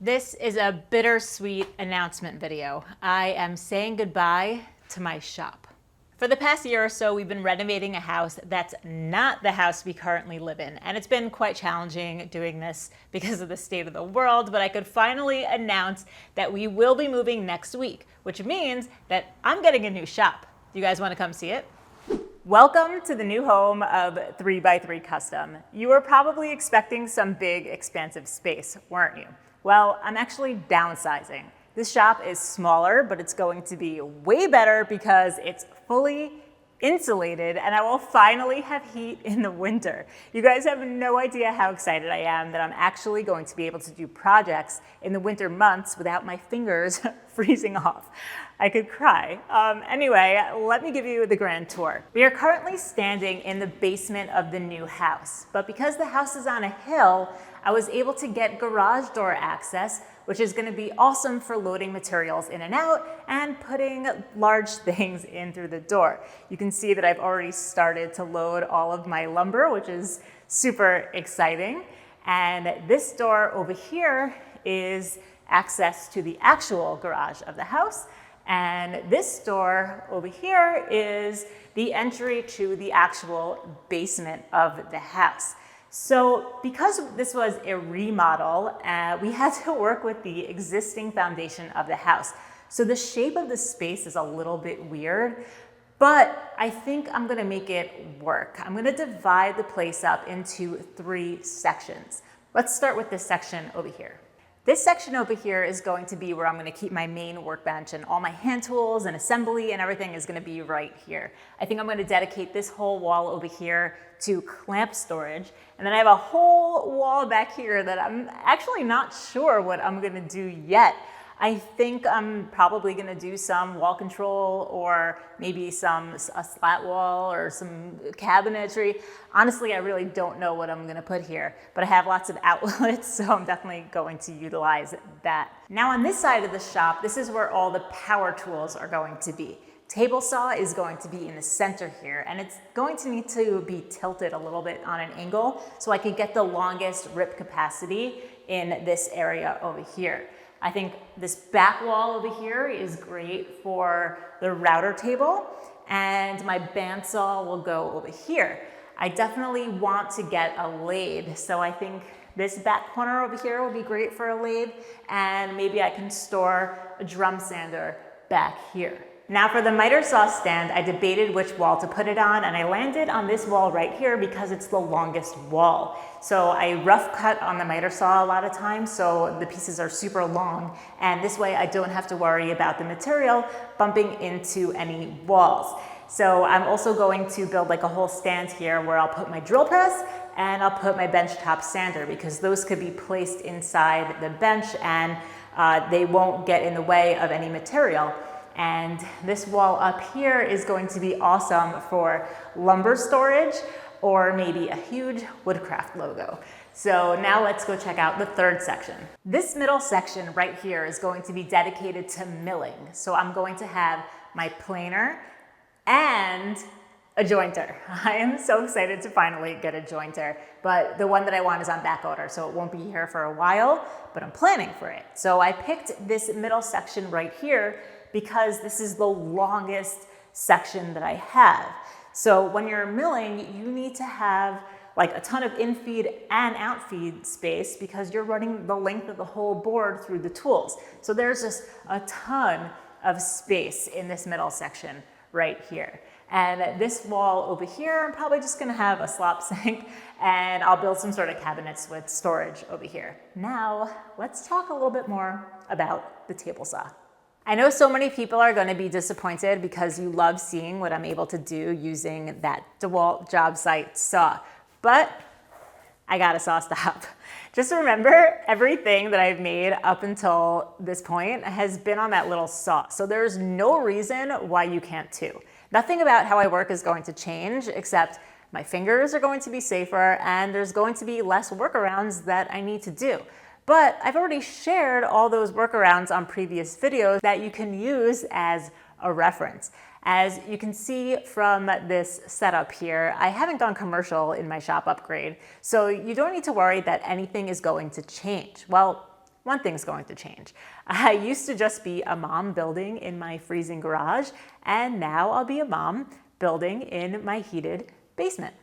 This is a bittersweet announcement video. I am saying goodbye to my shop. For the past year or so, we've been renovating a house that's not the house we currently live in. And it's been quite challenging doing this because of the state of the world, but I could finally announce that we will be moving next week, which means that I'm getting a new shop. Do you guys want to come see it? Welcome to the new home of 3x3 Custom. You were probably expecting some big, expansive space, weren't you? Well, I'm actually downsizing. This shop is smaller, but it's going to be way better because it's fully insulated and I will finally have heat in the winter. You guys have no idea how excited I am that I'm actually going to be able to do projects in the winter months without my fingers freezing off. I could cry. Anyway, let me give you the grand tour. We are currently standing in the basement of the new house, but because the house is on a hill, I was able to get garage door access, which is going to be awesome for loading materials in and out and putting large things in through the door. You can see that I've already started to load all of my lumber, which is super exciting. And this door over here is access to the actual garage of the house. And this door over here is the entry to the actual basement of the house. So because this was a remodel, we had to work with the existing foundation of the house. So the shape of the space is a little bit weird, but I think I'm gonna make it work. I'm gonna divide the place up into 3 sections. Let's start with this section over here. This section over here is going to be where I'm going to keep my main workbench, and all my hand tools and assembly and everything is going to be right here. I think I'm going to dedicate this whole wall over here to clamp storage. And then I have a whole wall back here that I'm actually not sure what I'm going to do yet. I think I'm probably going to do some wall control or maybe a slat wall or some cabinetry. Honestly, I really don't know what I'm going to put here, but I have lots of outlets, so I'm definitely going to utilize that. Now on this side of the shop, this is where all the power tools are going to be. Tablesaw is going to be in the center here, and it's going to need to be tilted a little bit on an angle so I could get the longest rip capacity in this area over here. I think this back wall over here is great for the router table, and my bandsaw will go over here. I definitely want to get a lathe, so I think this back corner over here will be great for a lathe, and maybe I can store a drum sander back here. Now for the miter saw stand, I debated which wall to put it on, and I landed on this wall right here because it's the longest wall. So I rough cut on the miter saw a lot of times, so the pieces are super long, and this way I don't have to worry about the material bumping into any walls. So I'm also going to build like a whole stand here where I'll put my drill press and I'll put my benchtop sander, because those could be placed inside the bench and they won't get in the way of any material. And this wall up here is going to be awesome for lumber storage or maybe a huge Woodcraft logo. So now let's go check out the 3rd section. This middle section right here is going to be dedicated to milling. So I'm going to have my planer and a jointer. I am so excited to finally get a jointer, but the one that I want is on back order, so it won't be here for a while, but I'm planning for it. So I picked this middle section right here because this is the longest section that I have. So when you're milling, you need to have like a ton of in-feed and out-feed space because you're running the length of the whole board through the tools. So there's just a ton of space in this middle section right here. And this wall over here, I'm probably just gonna have a slop sink, and I'll build some sort of cabinets with storage over here. Now, let's talk a little bit more about the table saw. I know so many people are going to be disappointed because you love seeing what I'm able to do using that DeWalt job site saw, but I got a saw stop. Just remember, everything that I've made up until this point has been on that little saw, so there's no reason why you can't too. Nothing about how I work is going to change, except my fingers are going to be safer and there's going to be less workarounds that I need to do. But I've already shared all those workarounds on previous videos that you can use as a reference. As you can see from this setup here, I haven't gone commercial in my shop upgrade, so you don't need to worry that anything is going to change. Well, one thing's going to change. I used to just be a mom building in my freezing garage, and now I'll be a mom building in my heated basement.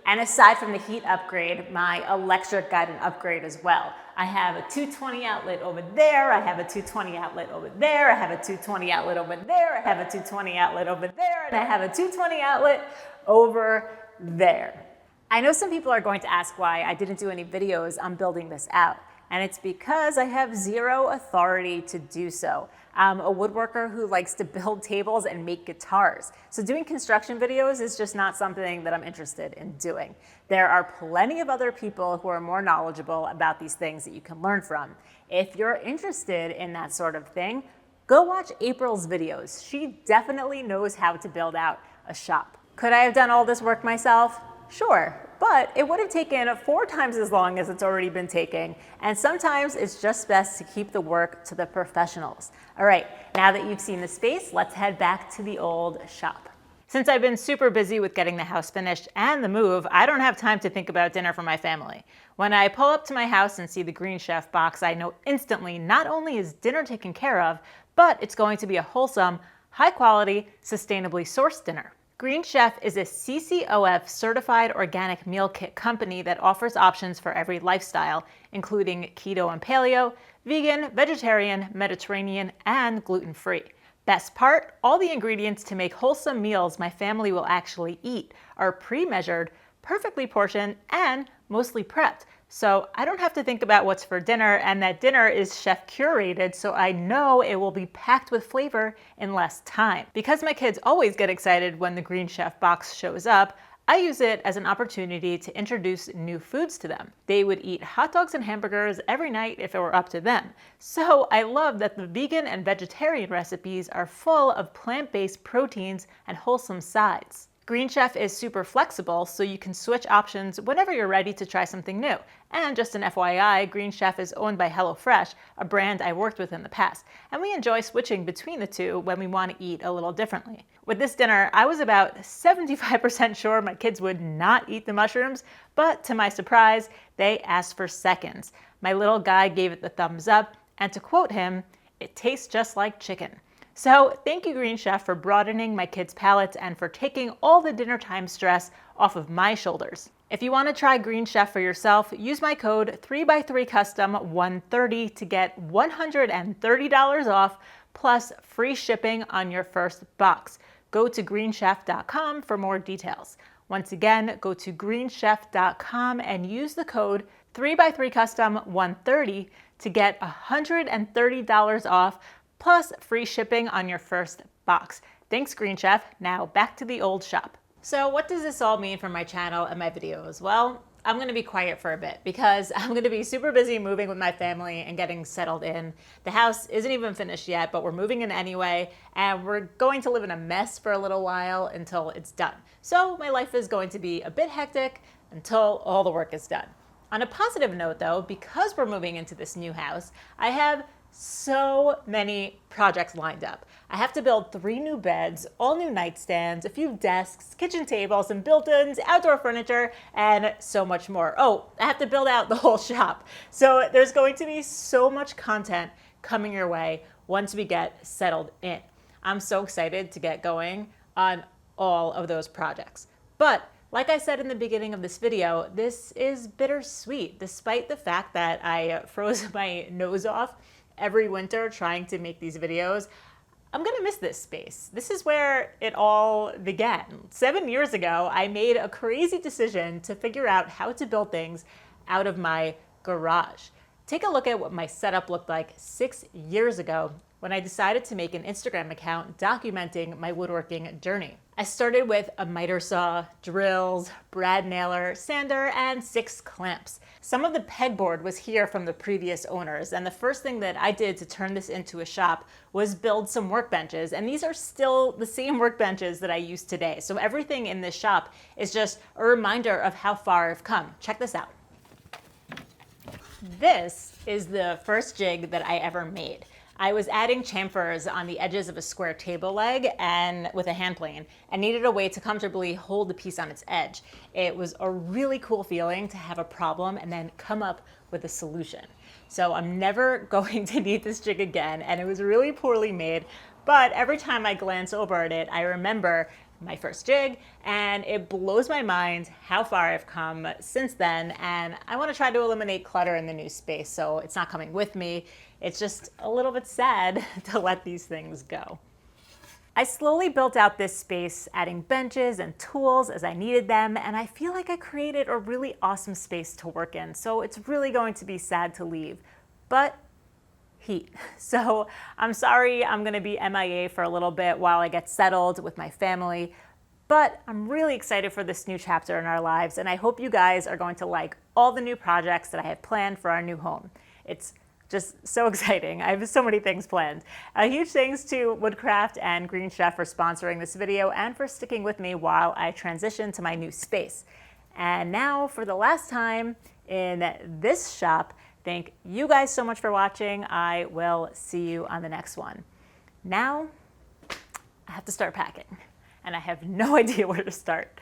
And aside from the heat upgrade, my electric got an upgrade as well. I have a 220 outlet over there, I have a 220 outlet over there, I have a 220 outlet over there, I have a 220 outlet over there, and I have a 220 outlet over there. I know some people are going to ask why I didn't do any videos on building this out, and it's because I have zero authority to do so. I'm a woodworker who likes to build tables and make guitars. So doing construction videos is just not something that I'm interested in doing. There are plenty of other people who are more knowledgeable about these things that you can learn from. If you're interested in that sort of thing, go watch April's videos. She definitely knows how to build out a shop. Could I have done all this work myself? Sure, but it would have taken 4 times as long as it's already been taking, and sometimes it's just best to keep the work to the professionals. All right, now that you've seen the space, let's head back to the old shop. Since I've been super busy with getting the house finished and the move, I don't have time to think about dinner for my family. When I pull up to my house and see the Green Chef box, I know instantly not only is dinner taken care of, but it's going to be a wholesome, high-quality, sustainably sourced dinner. Green Chef is a CCOF certified organic meal kit company that offers options for every lifestyle, including keto and paleo, vegan, vegetarian, Mediterranean, and gluten-free. Best part, all the ingredients to make wholesome meals my family will actually eat are pre-measured, perfectly portioned, and mostly prepped. So I don't have to think about what's for dinner, and that dinner is chef curated, so I know it will be packed with flavor in less time. Because my kids always get excited when the Green Chef box shows up, I use it as an opportunity to introduce new foods to them. They would eat hot dogs and hamburgers every night if it were up to them. So I love that the vegan and vegetarian recipes are full of plant-based proteins and wholesome sides. Green Chef is super flexible, so you can switch options whenever you're ready to try something new. And just an FYI, Green Chef is owned by HelloFresh, a brand I worked with in the past, and we enjoy switching between the two when we want to eat a little differently. With this dinner, I was about 75% sure my kids would not eat the mushrooms, but to my surprise, they asked for seconds. My little guy gave it the thumbs up, and to quote him, "It tastes just like chicken." So thank you, Green Chef, for broadening my kids' palates and for taking all the dinner time stress off of my shoulders. If you want to try Green Chef for yourself, use my code 3x3custom130 to get $130 off plus free shipping on your first box. Go to greenchef.com for more details. Once again, go to greenchef.com and use the code 3x3custom130 to get $130 off plus free shipping on your first box. Thanks, Green Chef. Now back to the old shop. So what does this all mean for my channel and my videos? Well, I'm gonna be quiet for a bit because I'm gonna be super busy moving with my family and getting settled in. The house isn't even finished yet, but we're moving in anyway, and we're going to live in a mess for a little while until it's done. So my life is going to be a bit hectic until all the work is done. On a positive note though, because we're moving into this new house, I have so many projects lined up. I have to build 3 new beds, all new nightstands, a few desks, kitchen tables, some built-ins, outdoor furniture, and so much more. Oh, I have to build out the whole shop. So there's going to be so much content coming your way once we get settled in. I'm so excited to get going on all of those projects. But like I said in the beginning of this video, this is bittersweet, despite the fact that I froze my nose off every winter trying to make these videos. I'm gonna miss this space. This is where it all began. 7 years ago, I made a crazy decision to figure out how to build things out of my garage. Take a look at what my setup looked like 6 years ago when I decided to make an Instagram account documenting my woodworking journey. I started with a miter saw, drills, brad nailer, sander, and 6 clamps. Some of the pegboard was here from the previous owners, and the first thing that I did to turn this into a shop was build some workbenches, and these are still the same workbenches that I use today. So everything in this shop is just a reminder of how far I've come. Check this out. This is the first jig that I ever made. I was adding chamfers on the edges of a square table leg and with a hand plane and needed a way to comfortably hold the piece on its edge. It was a really cool feeling to have a problem and then come up with a solution. So I'm never going to need this jig again, and it was really poorly made. But every time I glance over at it, I remember my first jig, and it blows my mind how far I've come since then. And I want to try to eliminate clutter in the new space, so it's not coming with me. It's just a little bit sad to let these things go. I slowly built out this space, adding benches and tools as I needed them, and I feel like I created a really awesome space to work in, so it's really going to be sad to leave. But heat. So I'm sorry I'm going to be MIA for a little bit while I get settled with my family, but I'm really excited for this new chapter in our lives, and I hope you guys are going to like all the new projects that I have planned for our new home. It's just so exciting. I have so many things planned. A huge thanks to Woodcraft and Green Chef for sponsoring this video and for sticking with me while I transition to my new space. And now, for the last time in this shop, thank you guys so much for watching. I will see you on the next one. Now, I have to start packing, and I have no idea where to start.